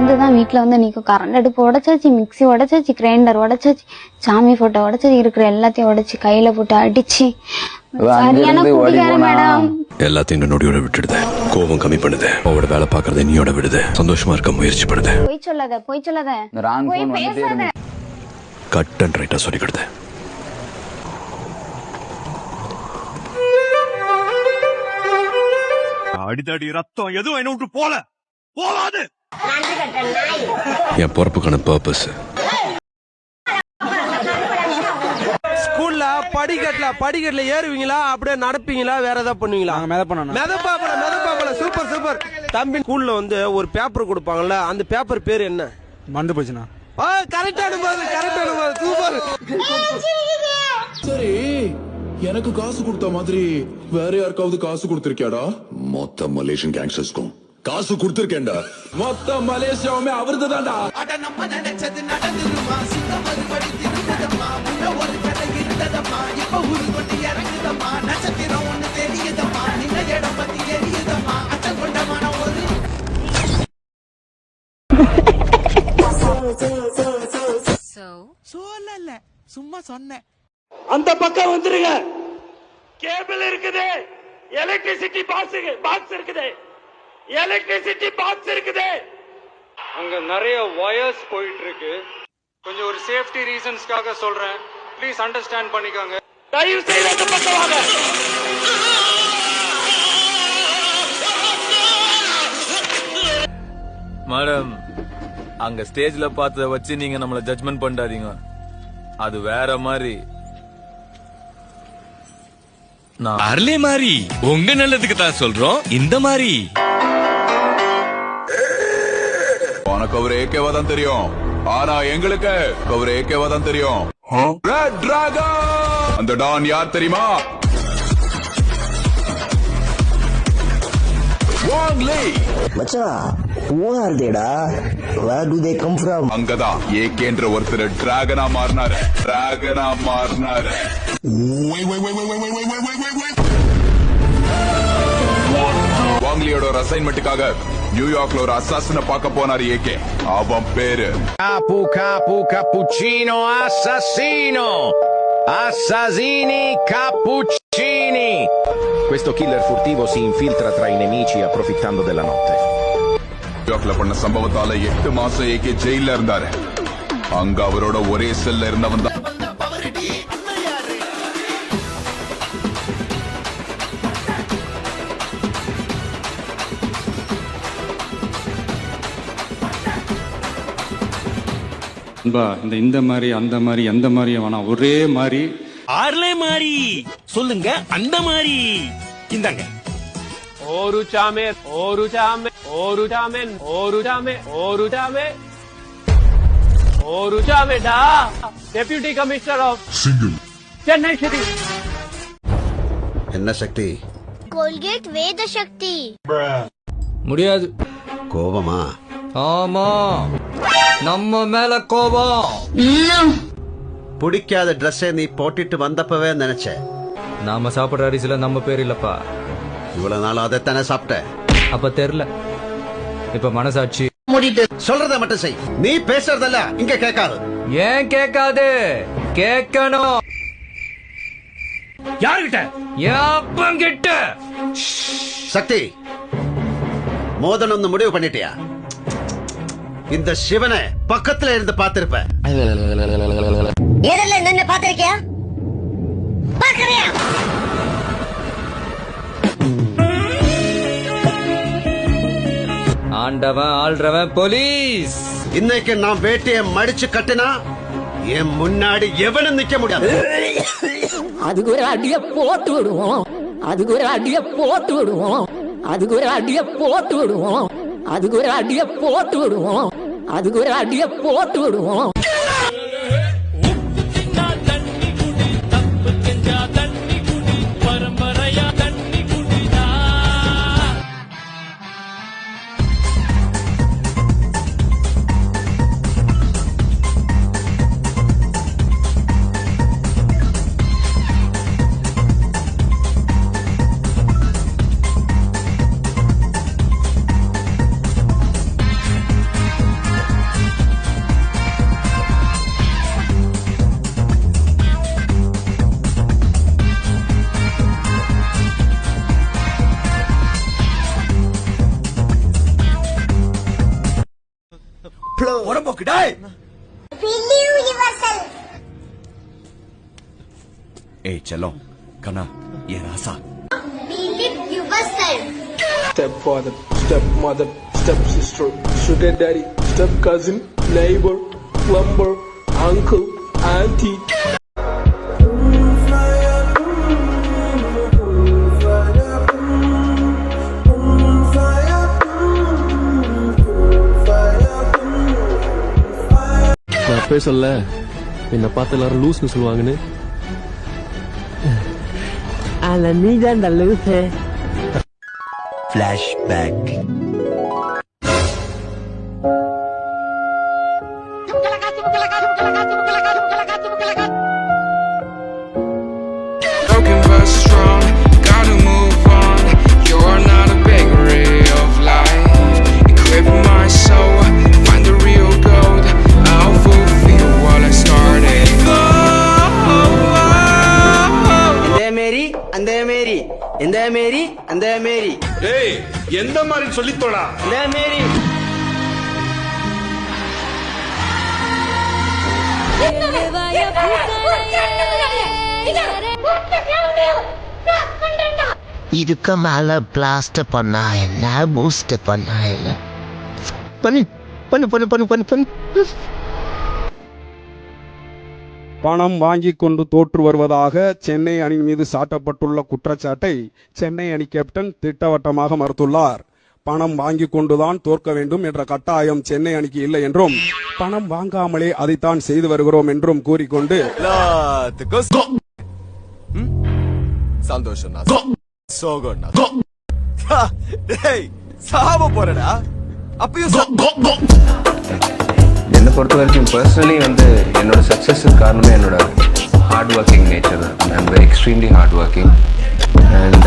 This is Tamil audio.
இதுதான் வீட்டுல வந்து நிக்கும். கரண்ட் அடுப்பு உடைச்சாச்சு, மிக்சி உடைச்சாச்சு, கிரைண்டர் உடைச்சாச்சு, சாமி போட்டோ உடைச்சாச்சு, இருக்கிற எல்லாத்தையும் உடைச்சு கையில போட்டு அடிச்சு சரியான குடிகார மேடம். எல்லாத்தையும் நொடியோட விட்டுடுது. கோபம் கம்மி பண்ணுது. அவளோட வேலை பாக்குறத நீயோட விடுது. சந்தோஷமா இருக்க முயற்சி பண்ணுது. போய் சொல்லாத, போய் சொல்லாத, போய் பேசாத. கட் அண்ட் ரைட்டா சொல்லிக்கிடுது. அடிதடி ரத்தம் எதுவும் என்ன விட்டு போகாது. என் பொறுப்புக்கான பர்பஸ். ஸ்கூல்ல படிக்கட்டுல ஏறுவீங்களா, அப்படியே நடப்பீங்களா, வேற ஏதாவது பண்ணுவீங்களா? மெதப்பாப்பல. சூப்பர் சூப்பர் தம்பி. ஸ்கூல்ல வந்து ஒரு பேப்பர் கொடுப்பாங்கல்ல, அந்த பேப்பர் பேர் என்ன? மறந்து போச்சுனா. கரெக்டான பதில் சூப்பர். சரி, எனக்கு காசு கொடுத்த மாதிரி வேற யாருக்காவது காசு கொடுத்திருக்கியாடா? மொத்த மலேசியன் கேங்ஸ்டர்ஸ்க்கும் காசு கொடுத்திருக்கேன்டா. மொத்த மலேசியாவுமே அவருது தான்டா. சொல்லல, சும்மா சொன்னேன். அந்த பக்கம் வந்துருங்க. கேபிள் இருக்குது, எலக்ட்ரிசிட்டி பாக்ஸ் இருக்குது, எலக்ட்ரிசிட்டி பாக்ஸ் இருக்குது. அங்க நிறைய வயர்ஸ் போயிட்டு இருக்கு. கொஞ்சம் ஒரு சேஃப்டி ரீசன்ஸ்க்காக சொல்றேன், ப்ளீஸ் அண்டர்ஸ்டாண்ட் பண்ணிக்கோங்க. தயவு செய்து அந்த பக்கம் வாங்க. மேடம், அங்க ஸ்டேஜ்ல பார்த்தத வச்சு நீங்க நம்மள ஜட்ஜ்மெண்ட் பண்ணாதீங்க. அது வேற மாதிரி. அர்லே மாதிரி உங்க நல்லதுக்கு தான் சொல்றோம். இந்த மாதிரி உனக்கு அவர் ஏகேவா தான் தெரியும், ஆனா எங்களுக்கு அவர் ஏகேவா தான் தெரியும். Red dragon. அந்த டான் யார் தெரியுமா? வாங் லீ. மச்சான், who are they டா? Where do they come from? அங்கதான் ஏகேன்ற ஒருத்தர் டிராகனா மாறினாரு. வாங்லியோட ஒரு அசைன்மெண்ட்டுக்காக நியூயார்க்ல ஒரு அசாசின பார்க்க போனாரு ஏகே. அவன் பேரு Cappuccino assassino. Assassini cappuccini. Questo killer furtivo si infiltra tra i nemici approfittando della notte. நியூயார்க்ல பண்ண சம்பவத்தால 8 மாசம் ஏகே ஜெயில இருந்தாரு. அங்க அவரோட ஒரே செல்ல இருந்தவன் தான் இந்த மாதிரி அந்த மாதிரி எந்த மாதிரி வேணாம், ஒரே மாதிரி. ஆர்லே மாதிரி சொல்லுங்க, அந்த மாதிரி. இந்தாங்க. Deputy commissioner of Chennai city. என்ன சக்தி? கோல்கேட் வேத சக்தி. முடியாது. கோபமா? ஆமா, நம்ம மேல கோபம். பிடிக்காத ட்ரெஸ்ஸை நீ போட்டுட்டு வந்தப்பவே நினைச்ச. நாம சாப்பிடுற அரிசில நம்ம பேர் இல்லப்பா. இவ்வளவு நாள் அதைத்தானே சாப்பிட்ட. அப்ப தெரியல, இப்ப மனசாட்சி. சொல்றத மட்டும் செய். நீ பேசுறதல்ல இங்க கேட்காது. ஏன் கேட்காது? கேட்கணும். யாருகிட்ட? யாப்பங்கிட்ட. சக்தி, மோதனம் முடிவு பண்ணிட்டியா? இந்த சிவனை பக்கத்துல இருந்து பார்த்திருப்ப. எதிரில நின்னு பாத்திருக்கியா? பாக்கறியா? ஆண்டவன் ஆள்றவன் போலீஸ். இன்னைக்கு நான் வேட்டையை மடிச்சு கட்டினா என் முன்னாடி எவனும் நிக்க முடியாது. அதுக்கு ஒரு அடிய போட்டு விடுவோம். அதுக்கு ஒரு அடிய போட்டு விடுவோம். அதுக்கு ஒரு அடிய போட்டு விடுவோம். அதுக்கு ஒரு அடிய போட்டு விடுவோம். அதுக்கு ஒரு அடிய போட்டு விடுவோம். ஏய் செல்லம் கண்ணா ஏ ராசா Stepfather, stepmother, stepsister, sugar daddy, step cousin, neighbor, plumber, uncle, auntie. நான் அப்பவே சொல்ல என்ன பார்த்து எல்லாரும் லூஸ்னு சொல்லுவாங்கன்னு. ஆனா நீ தான் லூசு. Flashback. Broken but strong, gotta move on. You're not a bakery of life. Equip my soul, find the real gold. I'll fulfill what I started. இந்த மேரி அந்த மேரி டேய் எந்த மாதிரி சொல்லித்தோடா இந்த மேரி இதுக்கு மேல பிளாஸ்ட் பண்ணா என்ன, பூஸ்ட் பண்ணா என்ன, பண்ணு பண்ணு பண்ணு பண்ணு பண்ணு பண்ணு. பணம் வாங்கி கொண்டு தோற்று வருவதாக சென்னை அணி மீது சாட்டப்பட்டுள்ள குற்றச்சாட்டை சென்னை அணி கேப்டன் திட்டவட்டமாக மறுத்துள்ளார். பணம் வாங்கி கொண்டுதான் தோற்க வேண்டும் என்ற கட்டாயம் சென்னை அணிக்கு இல்லை என்றும், பணம் வாங்காமலே அதைத்தான் செய்து வருகிறோம் என்றும் கூறிக்கொண்டு சந்தோஷம் சோகம் சாவ போறடா அப்பயும். என்னை பொறுத்த வரைக்கும் பர்சனலி வந்து என்னோட சக்ஸஸுக்கு காரணமே என்னோட ஹார்ட் ஒர்க்கிங் நேச்சர் தான். I am extremely hard working and